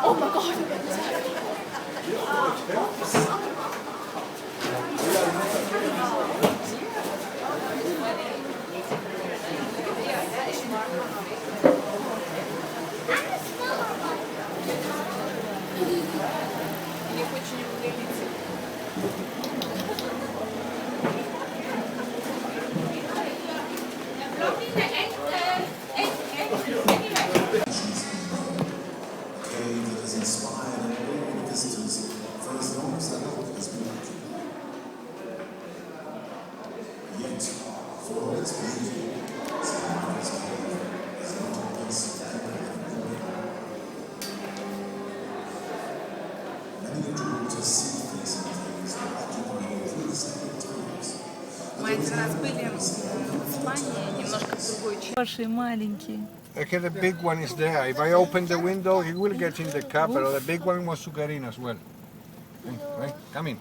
Oh my god! Мы один раз были в Испании, немножко в другой части. Большие, маленькие. Okay, the big one is there. If I open the window, he will get in the car, but the big one wants to get in as well. Right? Come in.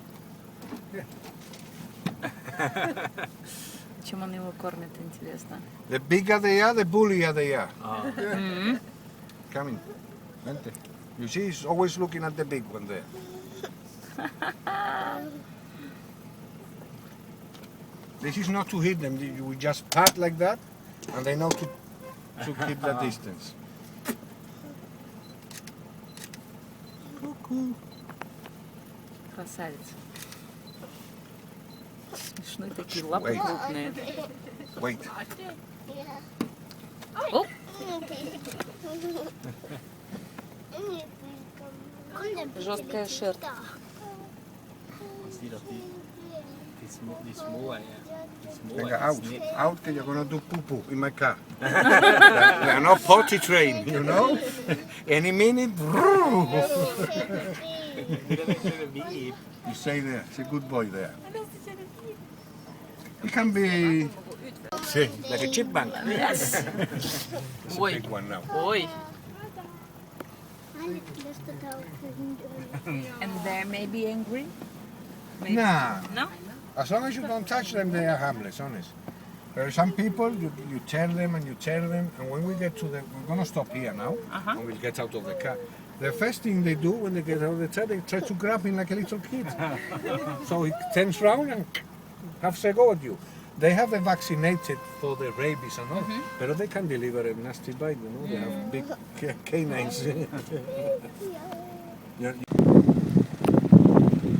Чем он его кормит, интересно? The bigger they are, the bullier they are. Come in. Vente. You see, he's always looking at the big one there. This is not to hit them. We just pat like that, and they know to keep the distance. Cuckoo. Красавец. Смешные такие лапы крупные. Wait. Оп. Жесткая шерсть. Out, que you're gonna do poo-poo in my car. They are not potty trained, you know? Any minute. You stay there. It's a good boy there. He can be like a chipmunk. Yes. It's a Ой. big one now. Ой. And they may be angry? Maybe. Nah. No? As long as you don't touch them, they are harmless, honest. There are some people, you tell them, and when we get to the, we're going to stop here now, and we'll get out of the car. The first thing they do when they get out of the car, they try to grab him like a little kid. So he turns round and have a go at you. They have them vaccinated for the rabies and all, but they can deliver a nasty bite, you know, they have big canines.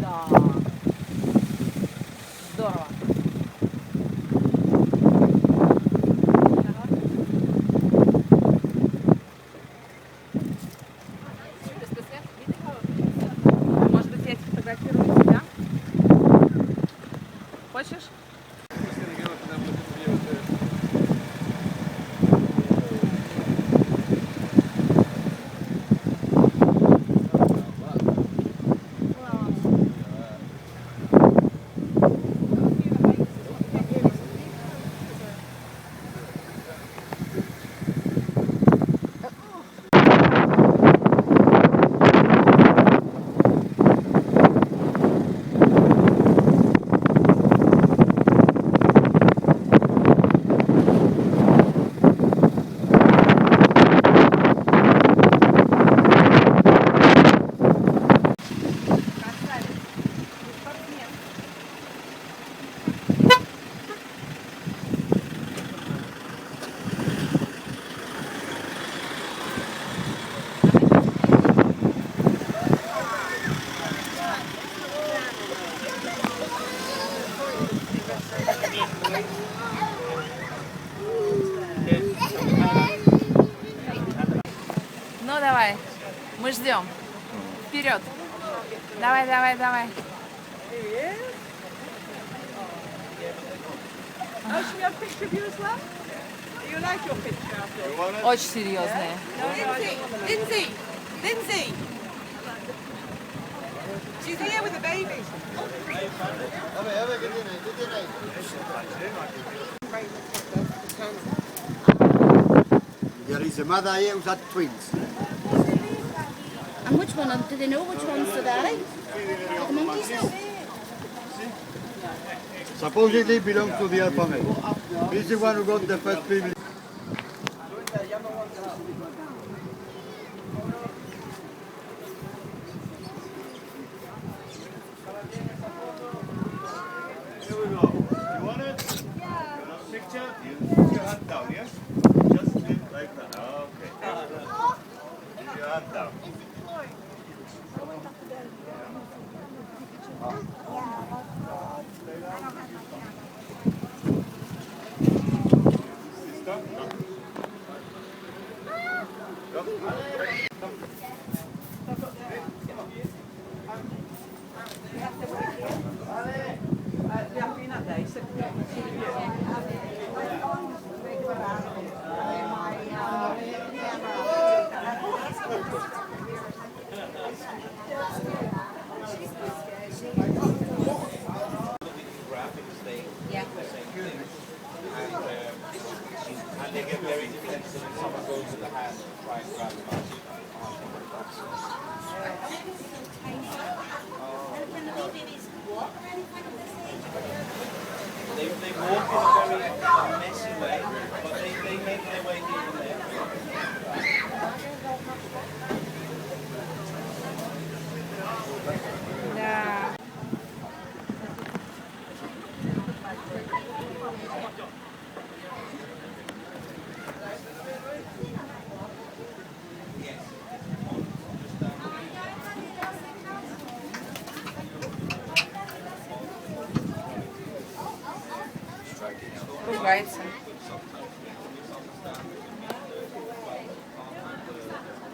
Да. Здорово. Может быть, я сфотографирую тебя? Хочешь? Ну давай, мы ждем. Вперед. Давай, давай, давай. Очень серьезные. Lindsay! babies. There is a mother here who's had twins. And which one? Do they know which ones are they? Are the monkeys now? Supposedly belongs to the alpha male. He's the one who got the first baby. Here we go. You want it? Yeah. You want a picture? You put your hand down, yes? Just lift like that. Okay. Put your hand down. Sister? And they get very defensive if someone goes to the hand and try and grab them out. They walk in a very messy way, but they make their way here and there. Да. Ругается.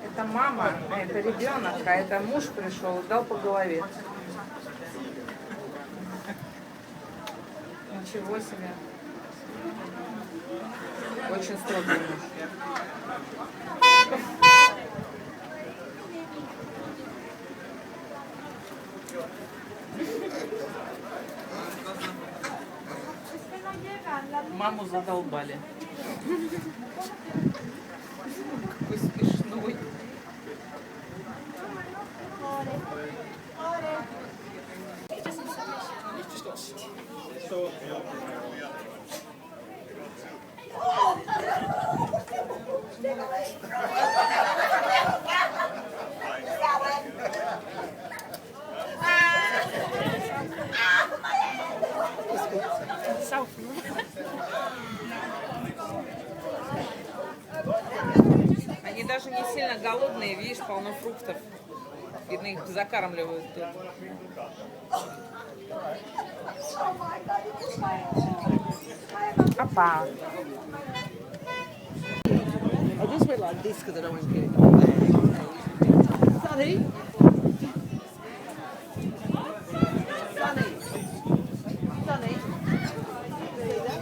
Это мама, а это ребенок, а это муж пришел и дал по голове. Ничего себе. Очень строгий муж. Маму задолбали. Какой смешной. Они даже не сильно голодные, видишь, полно фруктов. Видно, их закармливают тут. Опа. I just went like this because I don't want to get it all there. Sonny? Sonny? Sonny? See that?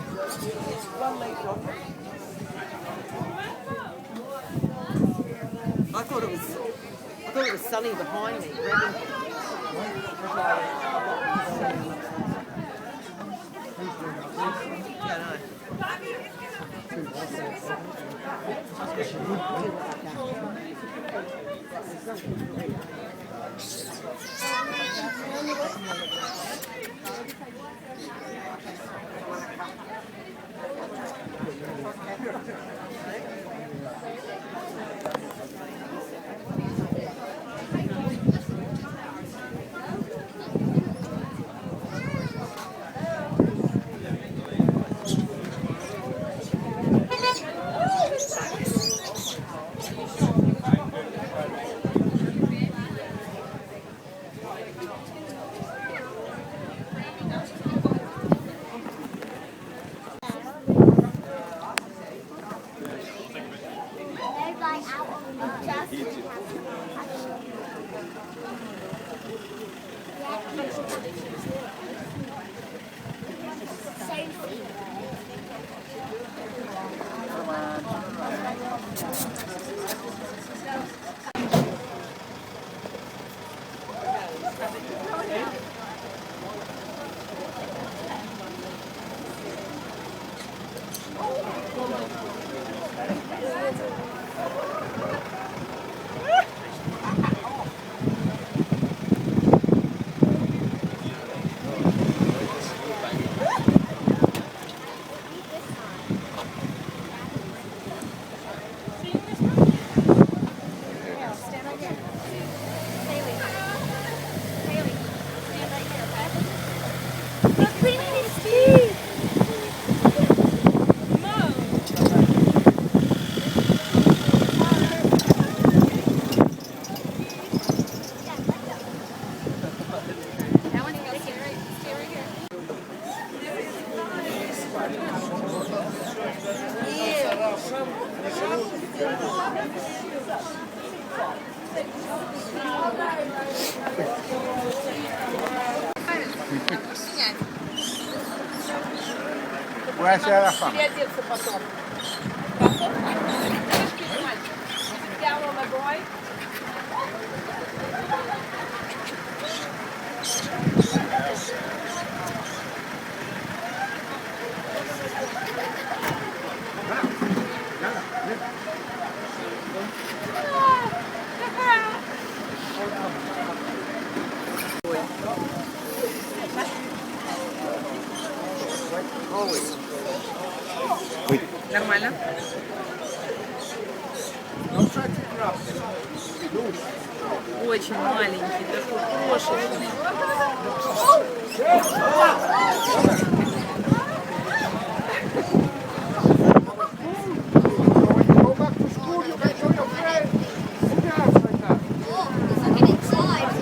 1 leg drop. I thought it was Sonny behind me. Yeah, I know. Where's the other family? Переодеться потом. Потом девушки или мальчик? Down on the boy. Нормально. Don't try to grab them. Очень маленький, такой крошечный. Go back to school, you can show your friends. Yes, like that. Look inside.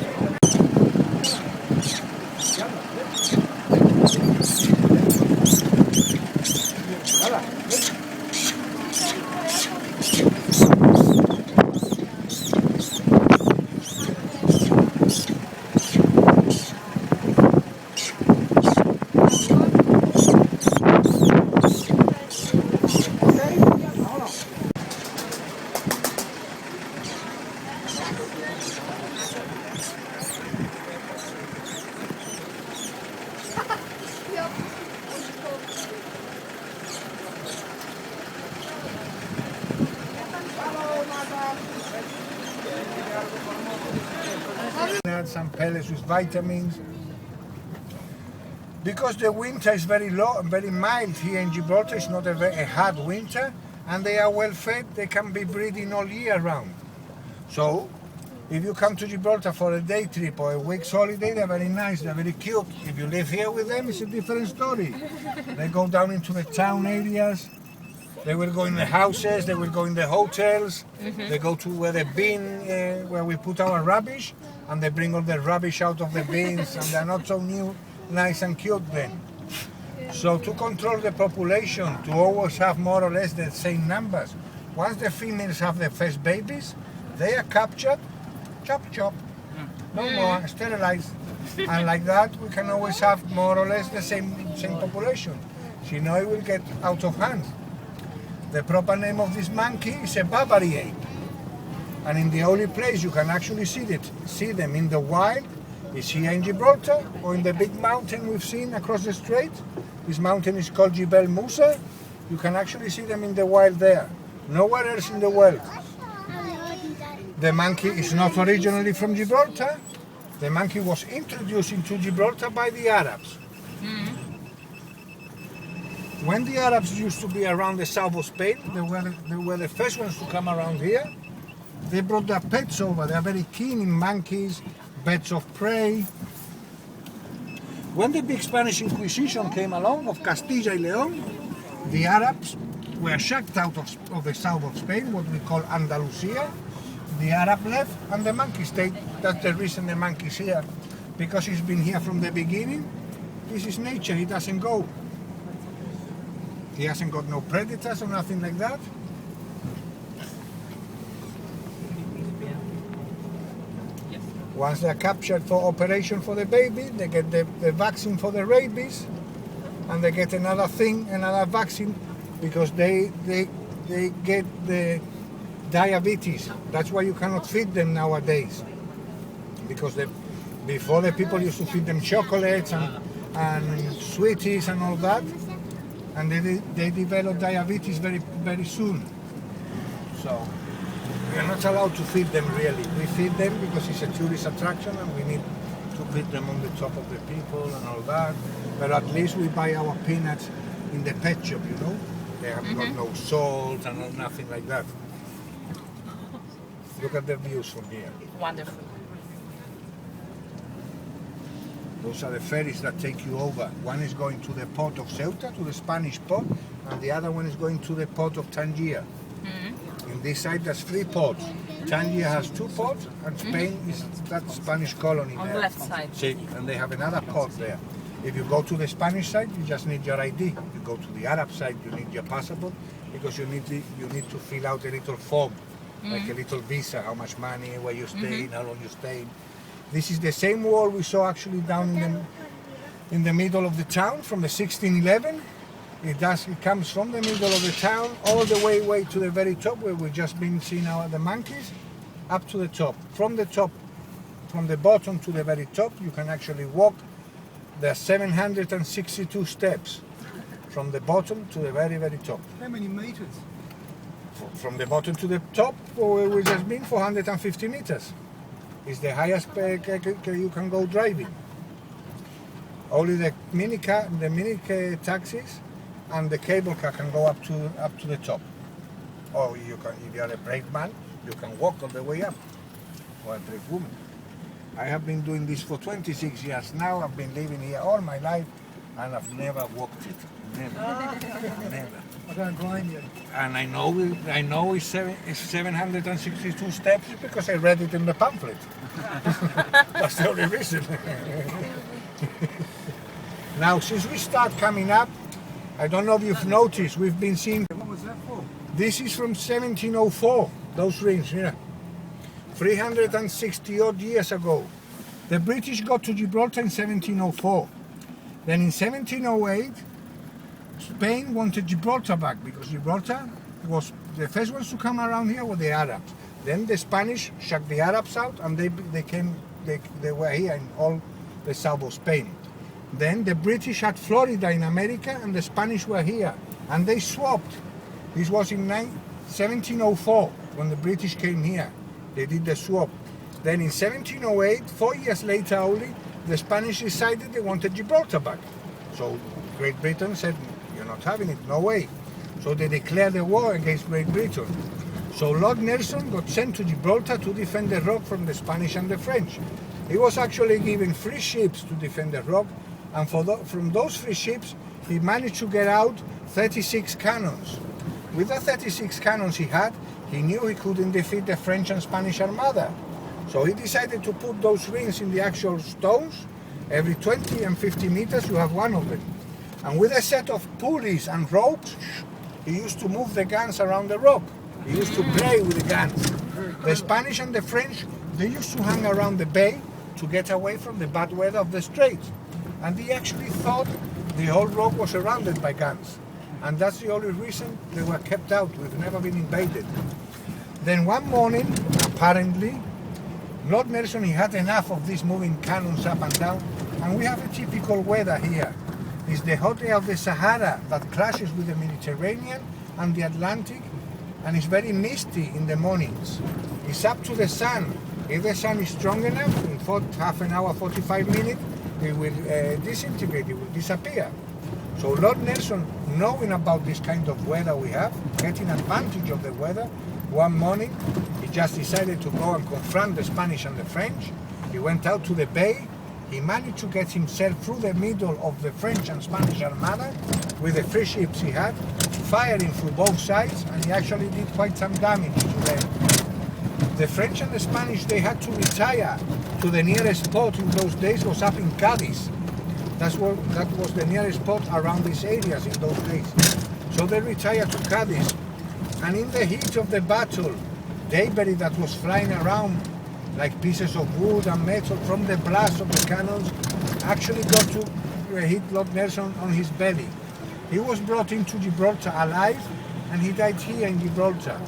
Some pellets with vitamins. Because the winter is very low and very mild here in Gibraltar, it's not a hard winter, and they are well fed, they can be breeding all year round. So, if you come to Gibraltar for a day trip or a week's holiday, they're very nice, they're very cute. If you live here with them, it's a different story. They go down into the town areas, they will go in the houses, they will go in the hotels, they go to where the bin, where we put our rubbish, and they bring all the rubbish out of the bins, and they're not so new, nice and cute then. So to control the population, to always have more or less the same numbers. Once the females have their first babies, they are captured, chop chop, no more, sterilized. And like that, we can always have more or less the same population. You know, it will get out of hand. The proper name of this monkey is a Barbary ape. And in the only place you can actually see them in the wild is here in Gibraltar, or in the big mountain we've seen across the strait. This mountain is called Jebel Musa. You can actually see them in the wild there. Nowhere else in the world. The monkey is not originally from Gibraltar. The monkey was introduced into Gibraltar by the Arabs. When the Arabs used to be around the south of Spain, they were the first ones to come around here. They brought their pets over. They are very keen in monkeys, birds of prey. When the big Spanish Inquisition came along of Castilla y León, the Arabs were shocked out of the south of Spain, what we call Andalusia. The Arab left and the monkey stayed. That's the reason the monkey's here, because he's been here from the beginning. This is nature, he doesn't go. He hasn't got no predators or nothing like that. Once they're captured for operation for the baby, they get the vaccine for the rabies, and they get another vaccine, because they get the diabetes. That's why you cannot feed them nowadays, because before the people used to feed them chocolates and sweeties and all that, and they develop diabetes very, very soon. So we are not allowed to feed them really. We feed them because it's a tourist attraction and we need to feed them on the top of the people and all that. But at least we buy our peanuts in the pet shop, you know. They have got no salt and nothing like that. Look at the views from here. Wonderful. Those are the ferries that take you over. One is going to the port of Ceuta, to the Spanish port, and the other one is going to the port of Tangier. In this side, there's 3 ports. Tangier has 2 ports, and Spain is that Spanish colony On there. the left side. See, and they have another port there. If you go to the Spanish side, you just need your ID. You go to the Arab side, you need your passport, because you need to fill out a little form, like a little visa, how much money, where you stay, how long you stay. This is the same wall we saw actually down in the middle of the town from the 1611. It comes from the middle of the town all the way to the very top where we've just been seeing now the monkeys, up to the top. From the bottom to the very top, you can actually walk. There are 762 steps from the bottom to the very, very top. How many meters? From the bottom to the top, where we've just been, 450 meters. It's the highest you can go driving. Only the mini taxis and the cable car can go up to the top. Or you can, if you are a brave man, you can walk all the way up. Or a brave woman. I have been doing this for 26 years now. I've been living here all my life, and I've never walked it. Never. Never. I don't blame you. And I know it's 762 steps because I read it in the pamphlet. That's the only reason. Now, since we start coming up, I don't know if you've noticed, we've been seeing. What was that for? This is from 1704. Those rings, yeah. 360 odd years ago. The British got to Gibraltar in 1704. Then in 1708, Spain wanted Gibraltar back because Gibraltar was the first ones to come around here were the Arabs. Then the Spanish shut the Arabs out, and they were here in all the south of Spain. Then the British had Florida in America, and the Spanish were here, and they swapped. This was in 1704 when the British came here. They did the swap. Then in 1708, 4 years later only, the Spanish decided they wanted Gibraltar back. So Great Britain said, "You're not having it, no way." So they declared a war against Great Britain. So Lord Nelson got sent to Gibraltar to defend the rock from the Spanish and the French. He was actually given 3 ships to defend the rock, and from those 3 ships, he managed to get out 36 cannons. With the 36 cannons he had, he knew he couldn't defeat the French and Spanish armada. So he decided to put those rings in the actual stones. Every 20 and 50 meters you have one of them. And with a set of pulleys and ropes, he used to move the guns around the rock. He used to play with the guns. The Spanish and the French, they used to hang around the bay to get away from the bad weather of the strait. And they actually thought the whole rock was surrounded by guns. And that's the only reason they were kept out. We've never been invaded. Then one morning, apparently, Lord Nelson, he had enough of these moving cannons up and down, and we have a typical weather here. It's the hot air of the Sahara that clashes with the Mediterranean and the Atlantic, and it's very misty in the mornings. It's up to the sun. If the sun is strong enough, in half an hour, 45 minutes, it will disintegrate, it will disappear. So Lord Nelson, knowing about this kind of weather we have, getting advantage of the weather, one morning he just decided to go and confront the Spanish and the French. He went out to the bay. He managed to get himself through the middle of the French and Spanish armada with the 3 ships he had, firing through both sides, and he actually did quite some damage to them. The French and the Spanish, they had to retire to the nearest spot in those days was up in Cadiz. That was the nearest spot around these areas in those days. So they retired to Cadiz, and in the heat of the battle, debris that was flying around like pieces of wood and metal from the blast of the cannons actually got to hit Lord Nelson on his belly. He was brought into Gibraltar alive, and he died here in Gibraltar.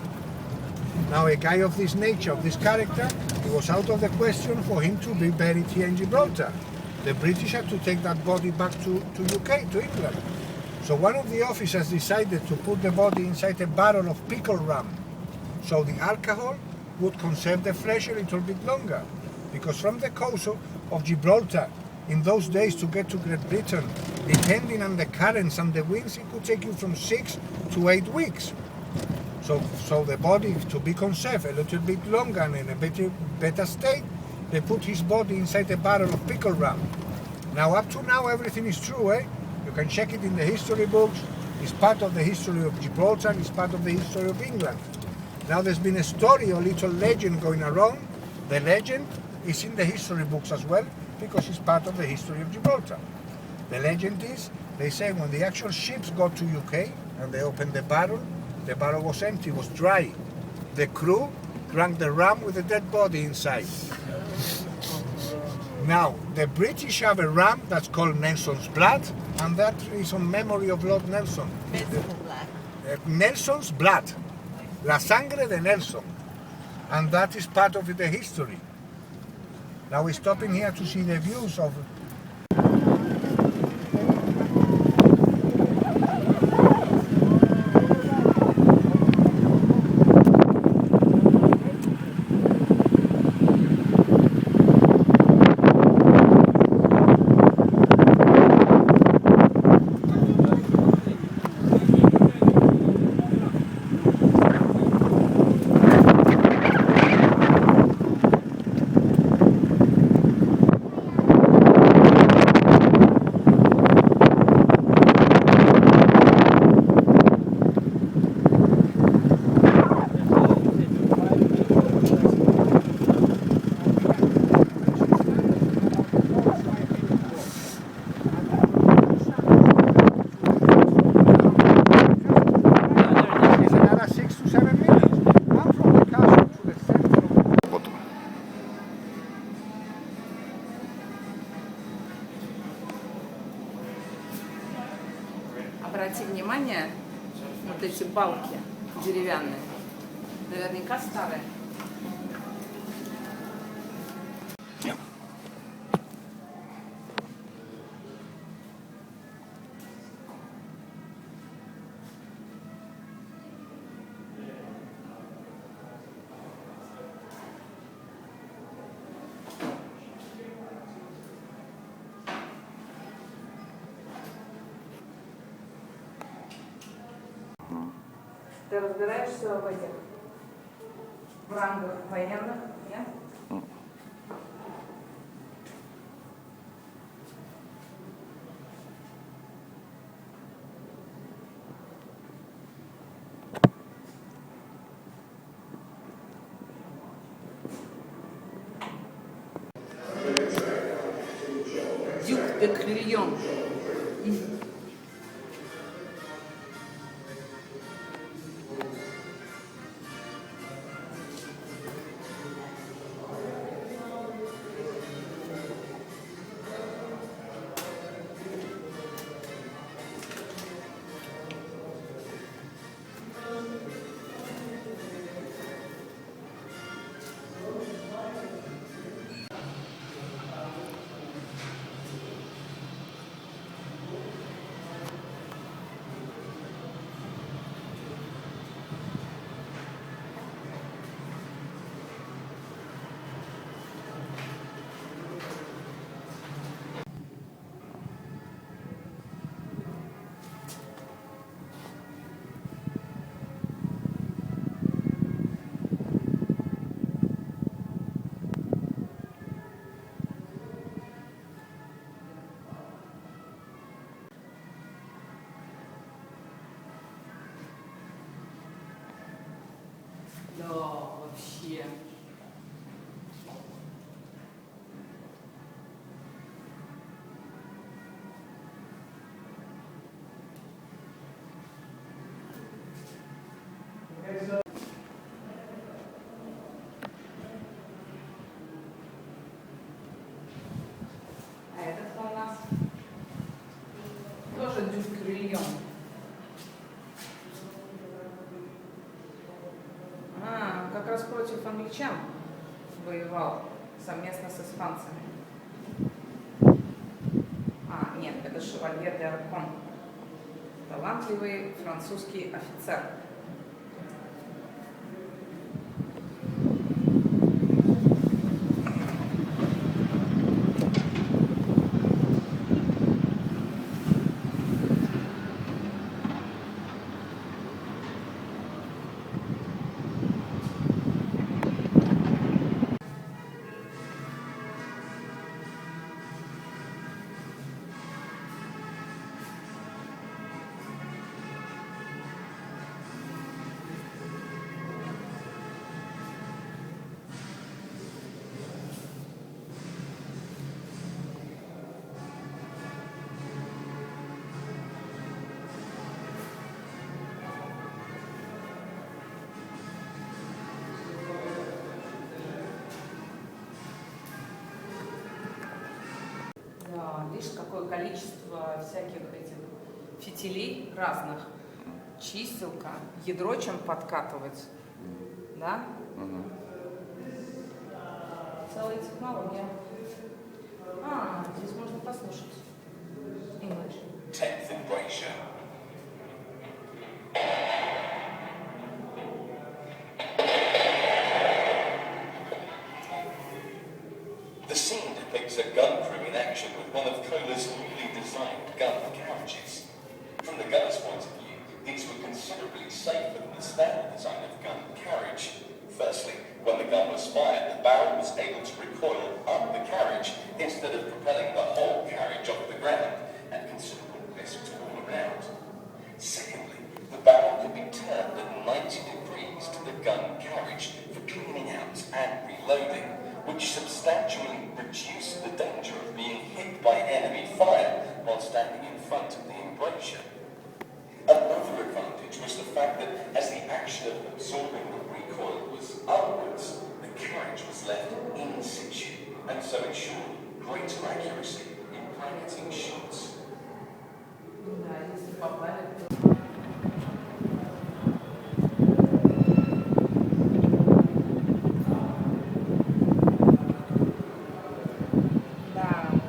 Now a guy of this nature, of this character, it was out of the question for him to be buried here in Gibraltar. The British had to take that body back to UK, to England. So one of the officers decided to put the body inside a barrel of pickled rum. So the alcohol would conserve the flesh a little bit longer. Because from the coast of Gibraltar, in those days to get to Great Britain, depending on the currents and the winds, it could take you from 6 to 8 weeks. So the body, to be conserved a little bit longer and in a better state, they put his body inside a barrel of pickled rum. Now, up to now, everything is true, eh? You can check it in the history books. It's part of the history of Gibraltar. It's part of the history of England. Now, there's been a story, a little legend going around. The legend is in the history books as well, because it's part of the history of Gibraltar. The legend is, they say when the actual ships got to UK and they opened the barrel was empty, was dry. The crew drank the rum with the dead body inside. Now, the British have a ram that's called Nelson's Blood, and that is on memory of Lord Nelson. Nelson's Blood, la sangre de Nelson, and that is part of the history. Now we're stopping here to see the views of. Обрати внимание, вот эти балки деревянные, наверняка старые. Ты разбираешься в этих в рангах военных, нет? Дюк де Крильон. Да, вообще. А это кто у нас? Тоже Дюк Крильон. Как раз против англичан воевал совместно с испанцами. Нет, это шевалье де Аркон. Талантливый французский офицер. Видишь, какое количество всяких этих фитилей разных. Чиселка, ядро чем подкатывать. Да? Целая технология. Здесь можно послушать. English. 10th embrasure. The scene depicts a gun crew in action with one of Kohler's newly designed gun carriages. From the gunner's point of view, these were considerably safer than the standard design of gun carriage. Firstly, when the gun was fired, the barrel was able to recoil up the carriage instead of propelling the whole carriage off the ground, and considerable risk to all around. Secondly, the barrel could be turned at 90 degrees to the gun carriage for cleaning out and reloading, which substantially reduced the danger of being hit by enemy fire while standing in front of the embrasure. Another advantage was the fact that as the action of absorbing the recoil was upwards, the carriage was left in situ, and so ensured greater accuracy in planting shots. Да, если попали, то... Да.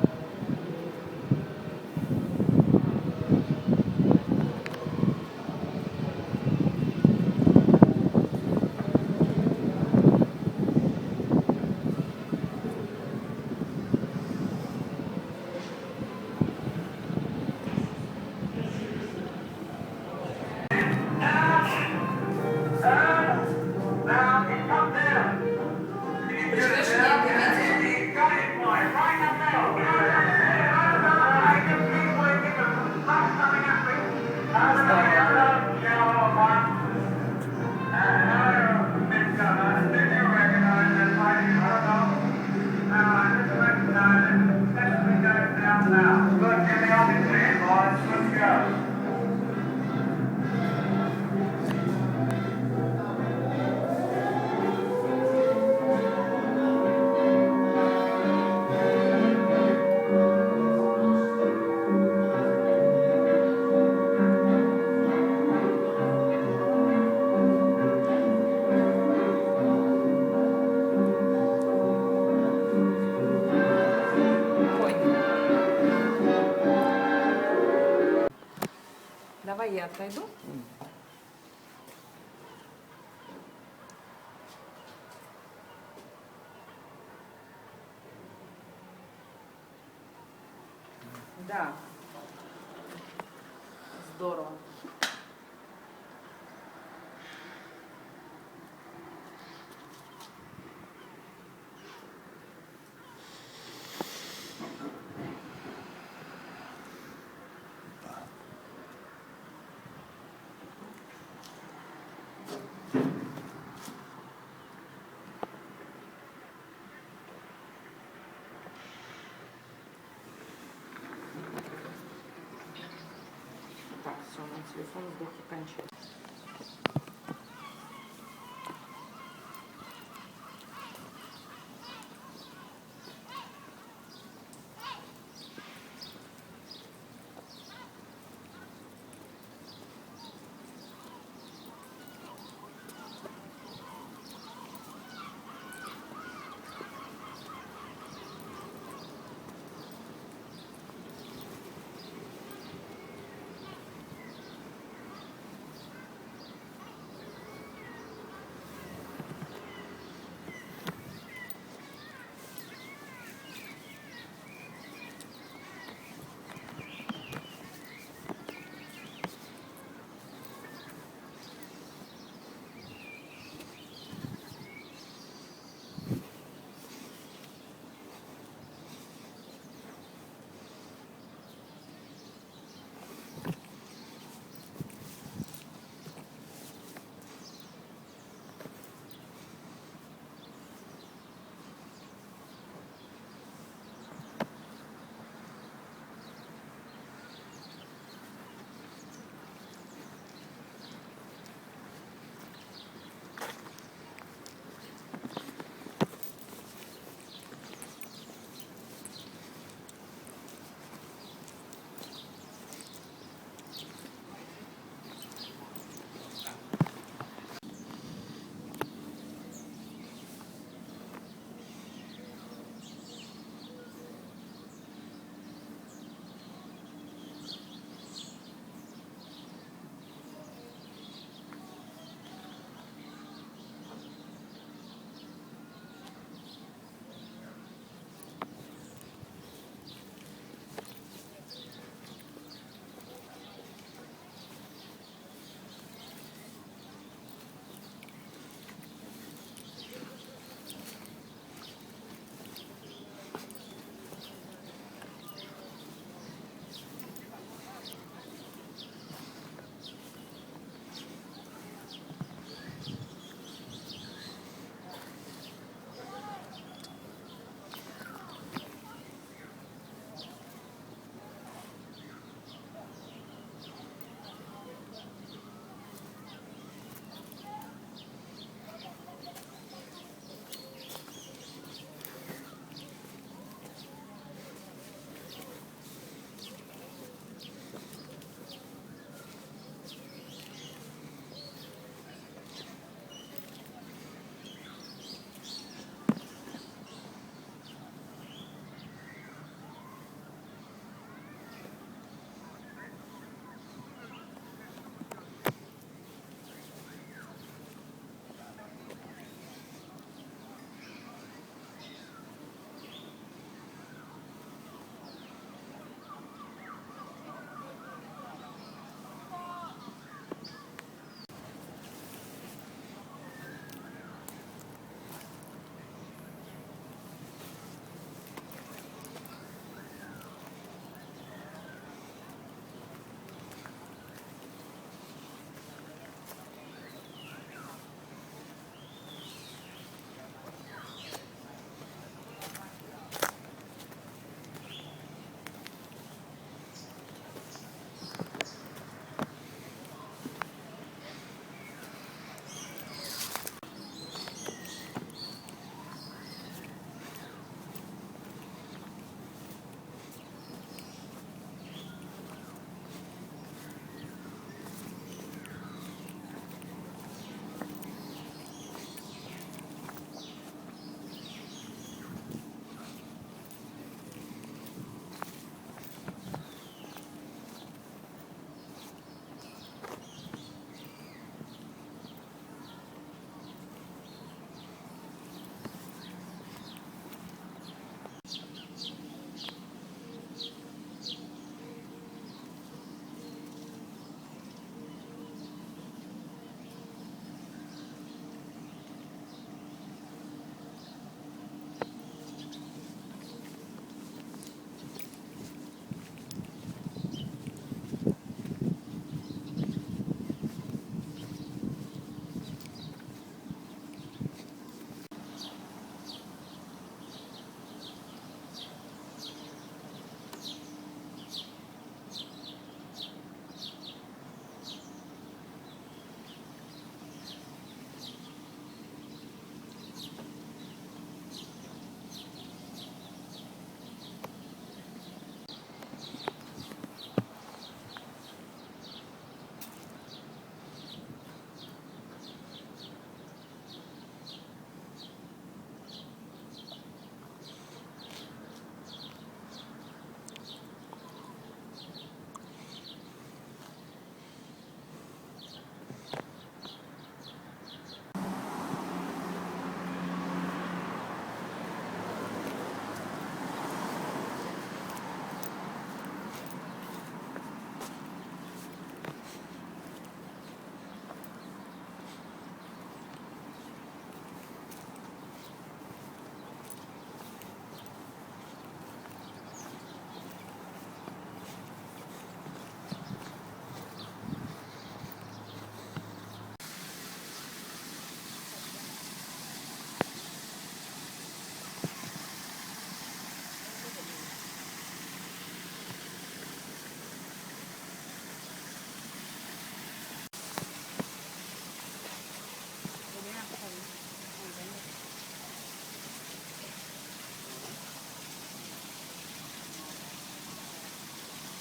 Давай я отойду. Да. Здорово. Так, все, мой телефон сдох окончательно.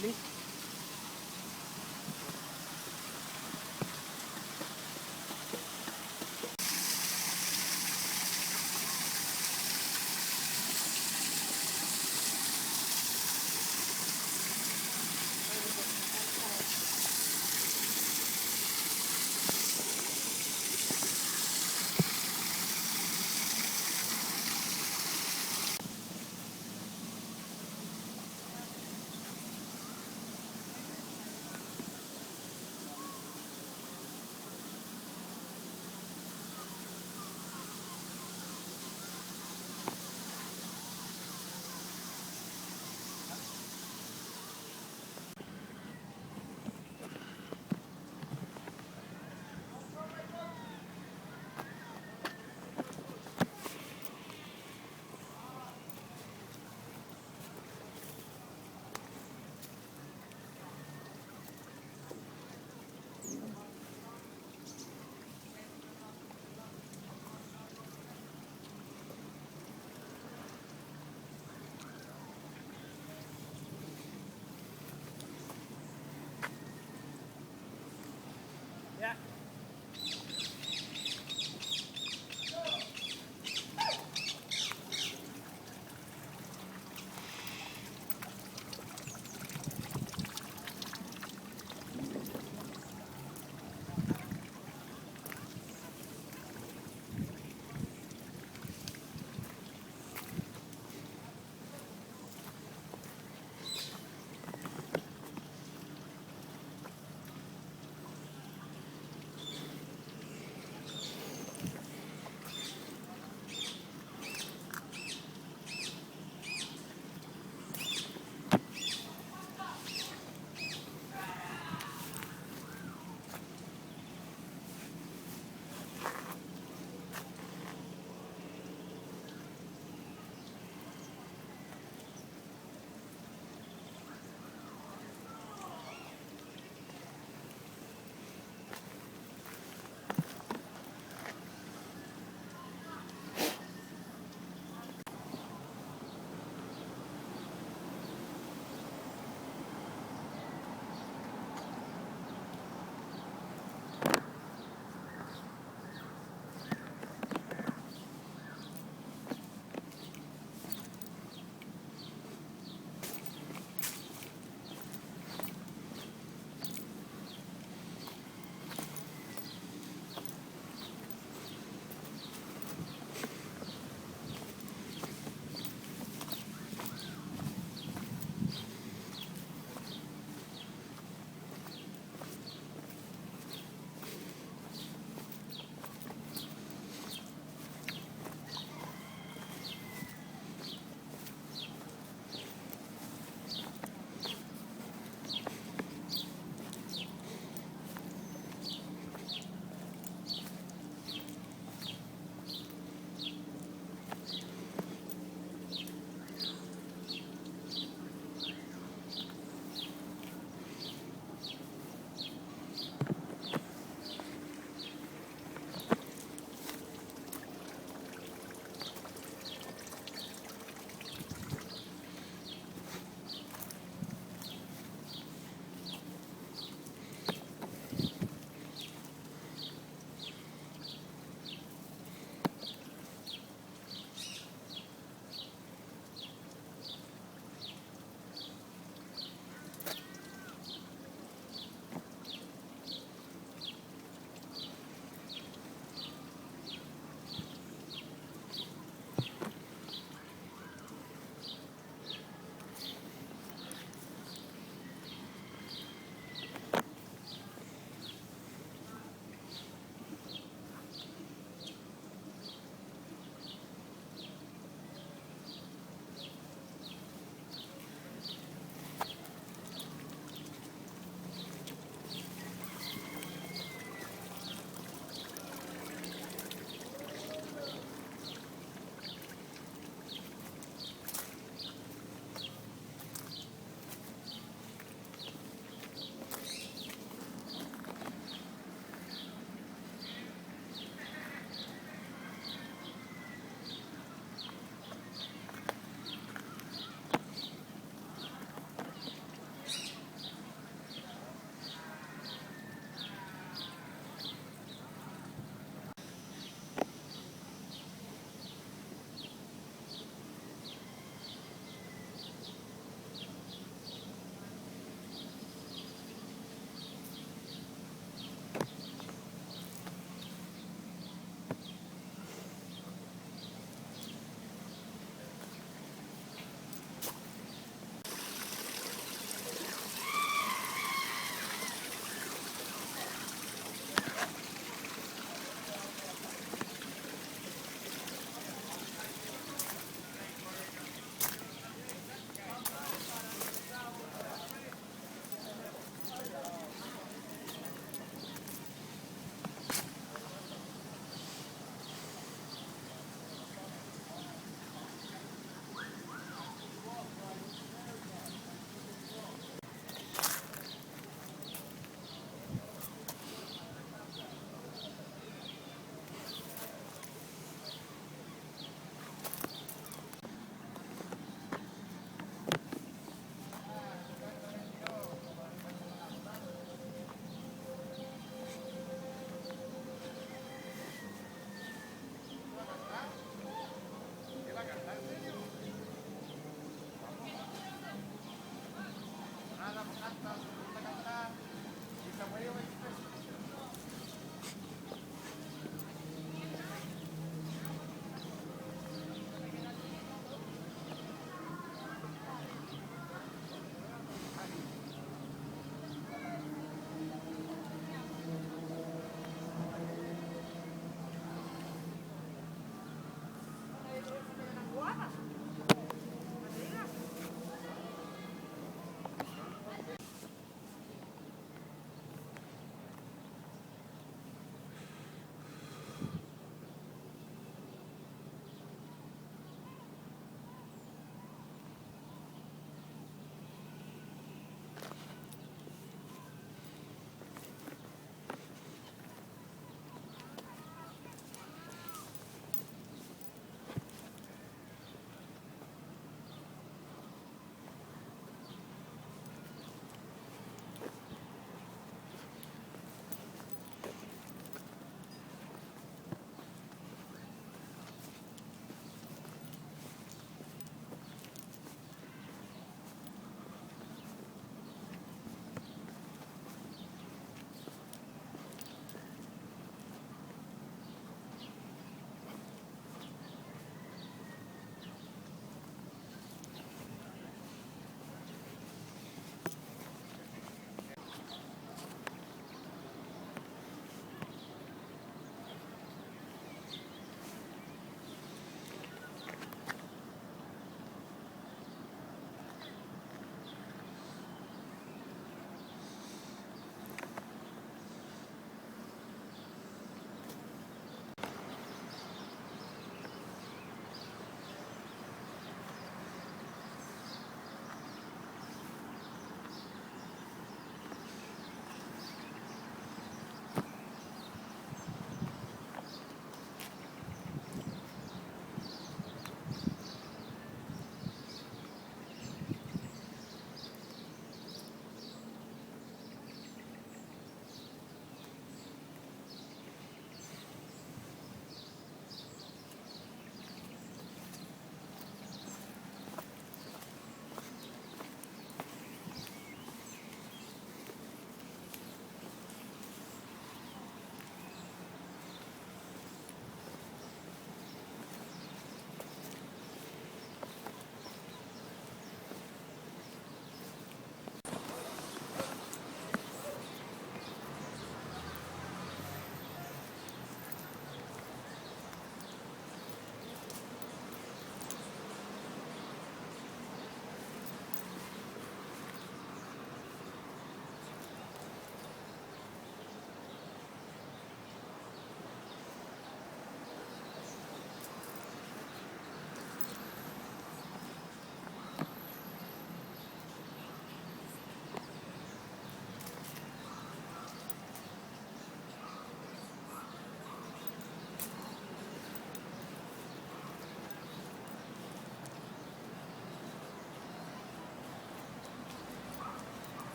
please.